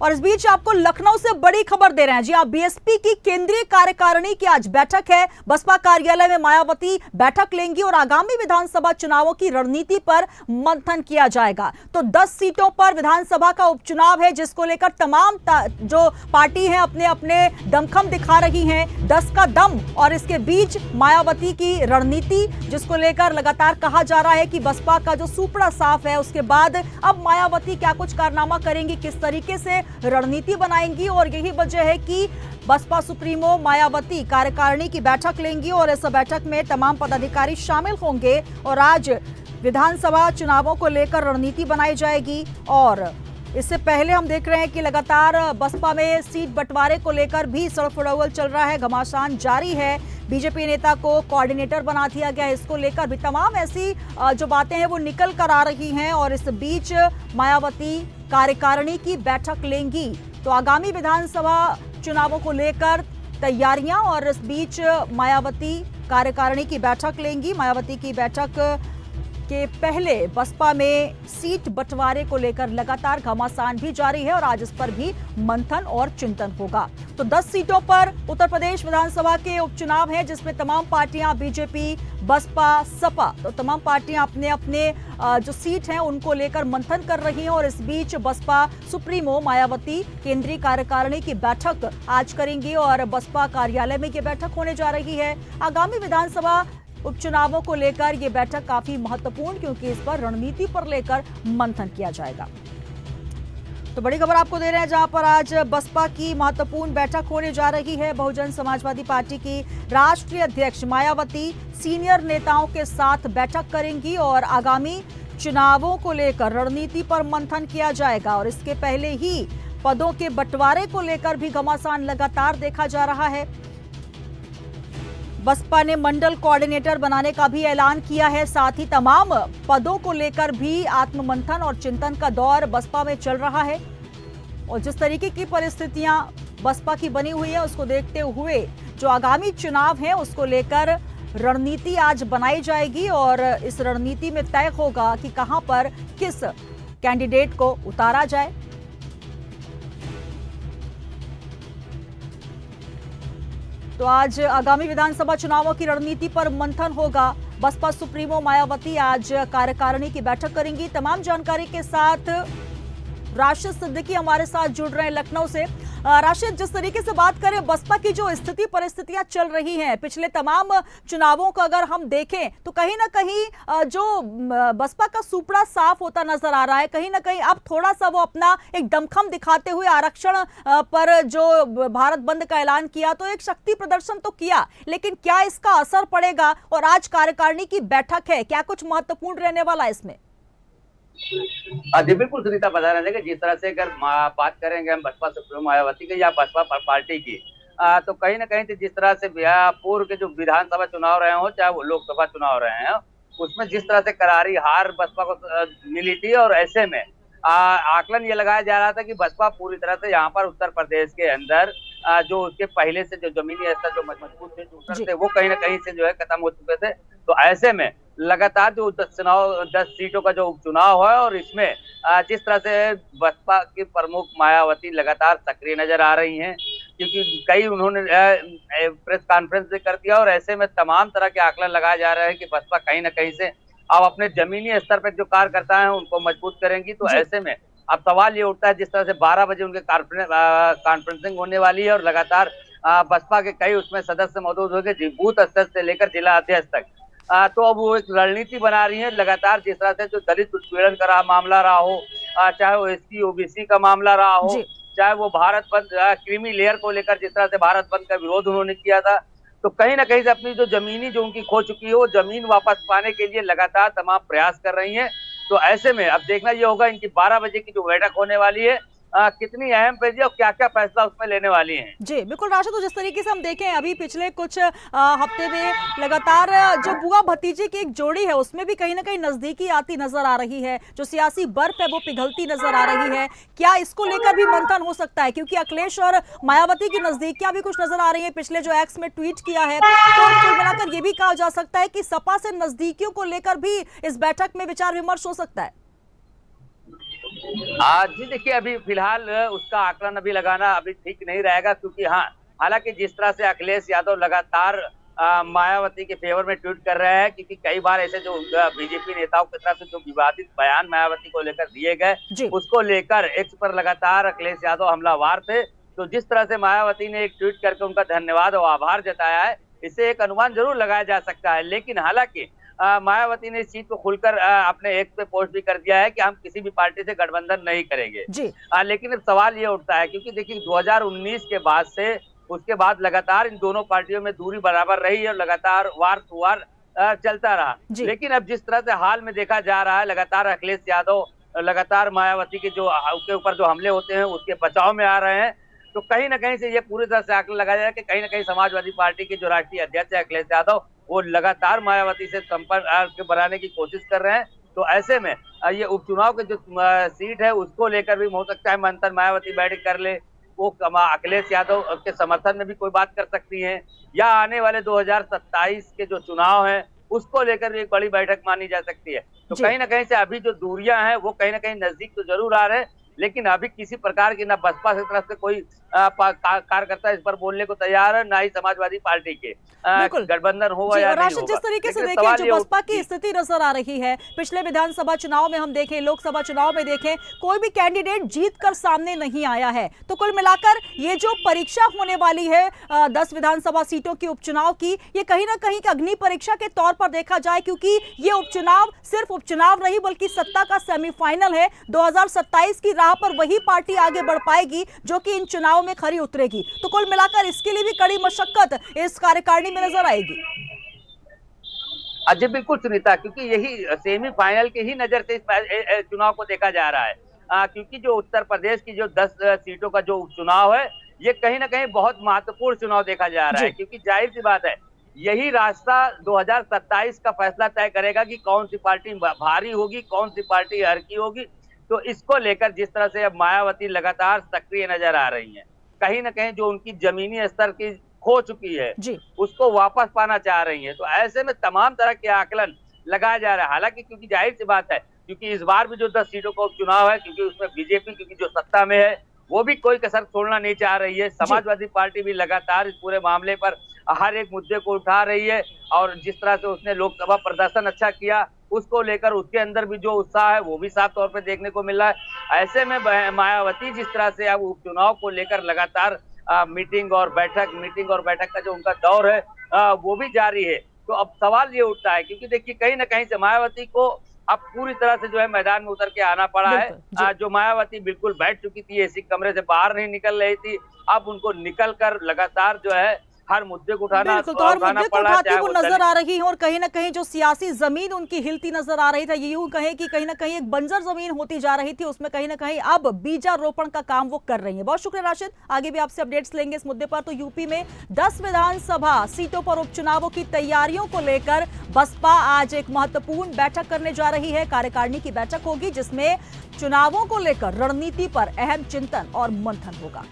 और इस बीच आपको लखनऊ से बड़ी खबर दे रहे हैं। जी हाँ, बीएसपी की केंद्रीय कार्यकारिणी की आज बैठक है। बसपा कार्यालय में मायावती बैठक लेंगी और आगामी विधानसभा चुनावों की रणनीति पर मंथन किया जाएगा। तो 10 सीटों पर विधानसभा का उपचुनाव है, जिसको लेकर तमाम जो पार्टी है अपने अपने दमखम दिखा रही हैं, 10 का दम। और इसके बीच मायावती की रणनीति, जिसको लेकर लगातार कहा जा रहा है कि बसपा का जो सुपड़ा साफ है, उसके बाद अब मायावती क्या कुछ कारनामा करेंगी, किस तरीके से रणनीति बनाएंगी। और यही वजह है कि बसपा सुप्रीमो मायावती कार्यकारिणी की बैठक लेंगी और इस बैठक में तमाम पदाधिकारी शामिल होंगे और आज विधानसभा चुनावों को लेकर रणनीति बनाई जाएगी। और इससे पहले हम देख रहे हैं कि लगातार बसपा में सीट बंटवारे को लेकर भी सड़फड़ावल चल रहा है, घमासान जारी है। बीजेपी नेता को कोऑर्डिनेटर बना दिया गया है, इसको लेकर भी तमाम ऐसी जो बातें हैं वो निकल कर आ रही हैं। और इस बीच मायावती कार्यकारिणी की बैठक लेंगी, तो आगामी विधानसभा चुनावों को लेकर तैयारियां। और इस बीच मायावती कार्यकारिणी की बैठक लेंगी। मायावती की बैठक के पहले बसपा में सीट बंटवारे को लेकर लगातार घमासान भी जारी है और आज इस पर भी मंथन और चिंतन होगा। तो 10 सीटों पर उत्तर प्रदेश विधानसभा के उपचुनाव है, जिसमें तमाम पार्टियां बीजेपी, बसपा, सपा, तो तमाम पार्टियां अपने अपने जो सीट हैं उनको लेकर मंथन कर रही हैं। और इस बीच बसपा सुप्रीमो मायावती केंद्रीय कार्यकारिणी की बैठक आज करेंगी और बसपा कार्यालय में ये बैठक होने जा रही है। आगामी विधानसभा उपचुनावों को लेकर यह बैठक काफी महत्वपूर्ण, क्योंकि इस पर रणनीति पर लेकर मंथन किया जाएगा। तो बड़ी खबर आपको दे रहे हैं, जहां पर आज बसपा की महत्वपूर्ण बैठक होने जा रही है। बहुजन समाजवादी पार्टी की राष्ट्रीय अध्यक्ष मायावती सीनियर नेताओं के साथ बैठक करेंगी और आगामी चुनावों को लेकर रणनीति पर मंथन किया जाएगा। और इसके पहले ही पदों के बंटवारे को लेकर भी घमासान लगातार देखा जा रहा है। बसपा ने मंडल कोऑर्डिनेटर बनाने का भी ऐलान किया है, साथ ही तमाम पदों को लेकर भी आत्ममंथन और चिंतन का दौर बसपा में चल रहा है। और जिस तरीके की परिस्थितियां बसपा की बनी हुई है, उसको देखते हुए जो आगामी चुनाव है उसको लेकर रणनीति आज बनाई जाएगी और इस रणनीति में तय होगा कि कहां पर किस कैंडिडेट को उतारा जाए। तो आज आगामी विधानसभा चुनावों की रणनीति पर मंथन होगा। बसपा सुप्रीमो मायावती आज कार्यकारिणी की बैठक करेंगी। तमाम जानकारी के साथ राशिद सिद्दीकी हमारे साथ जुड़ रहे हैं लखनऊ से। राशिद, जिस तरीके से बात करें बसपा की जो स्थिति परिस्थितियां चल रही हैं पिछले तमाम चुनावों को अगर हम देखें, तो कहीं ना कहीं जो बसपा का सुपड़ा साफ होता नजर आ रहा है। कहीं ना कहीं अब थोड़ा सा वो अपना एक दमखम दिखाते हुए आरक्षण पर जो भारत बंद का ऐलान किया, तो एक शक्ति प्रदर्शन तो किया, लेकिन क्या इसका असर पड़ेगा? और आज कार्यकारिणी की बैठक है, क्या कुछ महत्वपूर्ण रहने वाला है इसमें? जी बिल्कुल सुनीता, बता रहे थे कि जिस तरह से अगर बात करेंगे हम बसपा सुप्रीमो मायावती की या बसपा पार्टी की, तो कहीं ना कहीं जिस तरह से पूर्व के जो विधानसभा चुनाव रहे हो चाहे वो लोकसभा चुनाव रहे हैं, उसमें जिस तरह से करारी हार बसपा को मिली थी। और ऐसे में आकलन ये लगाया जा रहा था कि बसपा पूरी तरह से यहाँ पर उत्तर प्रदेश के अंदर जो उसके पहले से जो जमीनी स्तर जो मजबूत थे वो कहीं ना कहीं से जो है खत्म हो चुके थे। तो ऐसे में लगातार जो 10 सीटों का जो उपचुनाव है और इसमें जिस तरह से बसपा की प्रमुख मायावती लगातार सक्रिय नजर आ रही हैं, क्योंकि कई उन्होंने प्रेस कॉन्फ्रेंस भी कर दिया। और ऐसे में तमाम तरह के आकलन लगाए जा रहे हैं कि बसपा कहीं ना कहीं से अब अपने जमीनी स्तर पर जो कार्यकर्ता हैं उनको मजबूत करेंगी। तो ऐसे में अब सवाल ये उठता है, जिस तरह से 12 बजे उनके कॉन्फ्रेंसिंग होने वाली है और लगातार बसपा के कई उसमें सदस्य मौजूद होंगे, बूथ स्तर से लेकर जिला अध्यक्ष तक। तो अब वो एक रणनीति बना रही है लगातार, जिस तरह से जो दलित उत्पीड़न का मामला रहा हो, चाहे वो एससी ओबीसी का मामला रहा हो, चाहे वो भारत बंद क्रीमी लेयर को लेकर जिस तरह से भारत बंद का विरोध उन्होंने किया था, तो कहीं ना कहीं से अपनी जो जमीनी जो उनकी खो चुकी है वो जमीन वापस पाने के लिए लगातार तमाम प्रयास कर रही हैं। तो ऐसे में अब देखना ये होगा इनकी 12 बजे की जो बैठक होने वाली है कितनी अहम पेजी और क्या क्या फैसला उसमें लेने वाली हैं। जी बिल्कुल राशिद, तो जिस तरीके से हम देखें अभी पिछले कुछ हफ्ते में लगातार जो बुआ भतीजे की एक जोड़ी है उसमें भी कहीं ना कहीं नजदीकी आती नजर आ रही है, जो सियासी बर्फ है वो पिघलती नजर आ रही है। क्या इसको लेकर भी मंथन हो सकता है? क्योंकि अखिलेश और मायावती की नजदीकियां भी कुछ नजर आ रही है, पिछले जो एक्स में ट्वीट किया है। तो कुल मिलाकर ये भी कहा जा सकता है कि सपा से नजदीकियों को लेकर भी इस बैठक में विचार विमर्श हो सकता है। जी देखिए, अभी फिलहाल उसका आकलन अभी लगाना अभी ठीक नहीं रहेगा, क्योंकि हाँ, हालांकि जिस तरह से अखिलेश यादव लगातार मायावती के फेवर में ट्वीट कर रहे हैं, क्योंकि कई बार ऐसे जो बीजेपी नेताओं की तरफ से जो विवादित बयान मायावती को लेकर दिए गए, जी। उसको लेकर एक्स पर लगातार अखिलेश यादव हमलावार थे। तो जिस तरह से मायावती ने एक ट्वीट करके उनका धन्यवाद और आभार जताया है, इससे एक अनुमान जरूर लगाया जा सकता है। लेकिन हालांकि मायावती ने इस चीज को खुलकर अपने एक्स पे पोस्ट भी कर दिया है कि हम किसी भी पार्टी से गठबंधन नहीं करेंगे। जी। लेकिन अब सवाल ये उठता है, क्योंकि देखिए 2019 के बाद से उसके बाद लगातार इन दोनों पार्टियों में दूरी बराबर रही और लगातार वार टू वार चलता रहा। जी। लेकिन अब जिस तरह से हाल में देखा जा रहा है, लगातार अखिलेश यादव लगातार मायावती के जो उसके ऊपर जो हमले होते हैं उसके बचाव में आ रहे हैं। तो कहीं ना कहीं से ये पूरी तरह से आकलन लगाया जाए कि कहीं ना कहीं समाजवादी पार्टी के जो राष्ट्रीय अध्यक्ष है अखिलेश यादव, वो लगातार मायावती से संपर्क बनाने की कोशिश कर रहे हैं। तो ऐसे में ये उपचुनाव के जो सीट है उसको लेकर भी हो सकता है मंथन मायावती बैठक कर ले, वो अखिलेश यादव के समर्थन में भी कोई बात कर सकती हैं, या आने वाले 2027 के जो चुनाव हैं उसको लेकर भी एक बड़ी बैठक मानी जा सकती है। तो जी। कहीं ना कहीं से अभी जो दूरियां हैं वो कहीं ना कहीं नजदीक तो जरूर आ रहे हैं, लेकिन अभी किसी प्रकार की ना बसपा की तरफ से कोई कार्यकर्ता इस पर बोलने को तैयार है, ना ही समाजवादी पार्टी के बिल्कुल। गठबंधन होगा जी, या और नहीं राशिद, होगा। जिस तरीके से लेकिन देखिए सवाल जो ये बसपा की जी, स्थिति नजर आ रही है, पिछले विधानसभा चुनाव में हम देखें, लोकसभा चुनाव में देखें, कोई भी कैंडिडेट जीत कर सामने नहीं आया है। तो कुल मिलाकर ये जो परीक्षा होने वाली है 10 विधानसभा सीटों की उपचुनाव की, ये कहीं ना कहीं अग्नि परीक्षा के तौर पर देखा जाए, क्योंकि ये उपचुनाव सिर्फ उपचुनाव नहीं बल्कि सत्ता का सेमीफाइनल है। 2027 की राह पर वही पार्टी आगे बढ़ पाएगी जो कि इन चुनावों में खरी उतरेगी। तो कुल मिलाकर इसके लिए भी कड़ी मशक्कत इस कार्यकारिणी में नजर आएगी। जी बिल्कुल सुनीता, क्योंकि यही सेमीफाइनल के ही नजर से इस चुनाव को देखा जा रहा है। क्योंकि जो उत्तर प्रदेश की जो 10 सीटों का जो उपचुनाव है, ये कहीं ना कहीं बहुत महत्वपूर्ण चुनाव देखा जा रहा है, जी। क्योंकि जाहिर सी बात है यही रास्ता 2027 का फैसला तय करेगा कि कौन सी पार्टी भारी होगी, कौन सी पार्टी हल्की होगी। तो इसको लेकर जिस तरह से अब मायावती लगातार सक्रिय नजर आ रही हैं, कहीं ना कहीं जो उनकी जमीनी स्तर की खो चुकी है जी। उसको वापस पाना चाह रही हैं। तो ऐसे में तमाम तरह के आकलन लगाया जा रहा है। हालांकि क्योंकि जाहिर सी बात है, क्योंकि इस बार भी जो 10 सीटों का उपचुनाव है, क्योंकि उसमें बीजेपी क्योंकि जो सत्ता में है वो भी कोई कसर छोड़ना नहीं चाह रही है। समाजवादी पार्टी भी लगातार इस पूरे मामले पर हर एक मुद्दे को उठा रही है, और जिस तरह से उसने लोकसभा प्रदर्शन अच्छा किया उसको लेकर उसके अंदर भी जो उत्साह है वो भी साफ तौर पर देखने को मिल रहा है। ऐसे में मायावती जिस तरह से अब उपचुनाव को लेकर लगातार मीटिंग और बैठक का जो उनका दौर है वो भी जारी है। तो अब सवाल ये उठता है, क्योंकि देखिए कहीं ना कहीं से मायावती को अब पूरी तरह से जो है मैदान में उतर के आना पड़ा है। बिल्कुल। जी। जो मायावती बिल्कुल बैठ चुकी थी, एसी कमरे से बाहर नहीं निकल रही थी, अब उनको निकल कर लगातार जो है हर मुद्दे को बिल्कुल, तो हर मुद्दे को उठाती चाहे वो वो नजर आ रही है, और कहीं ना कहीं जो सियासी जमीन उनकी हिलती नजर आ रही थी, ये यूं कहें कि कहीं ना कहीं एक बंजर जमीन होती जा रही थी, उसमें कहीं ना कहीं अब बीजारोपण का काम वो कर रही है। बहुत शुक्रिया राशिद, आगे भी आपसे अपडेट्स लेंगे इस मुद्दे पर। तो यूपी में 10 विधानसभा सीटों पर उपचुनावों की तैयारियों को लेकर बसपा आज एक महत्वपूर्ण बैठक करने जा रही है। कार्यकारिणी की बैठक होगी जिसमें चुनावों को लेकर रणनीति पर अहम चिंतन और मंथन होगा।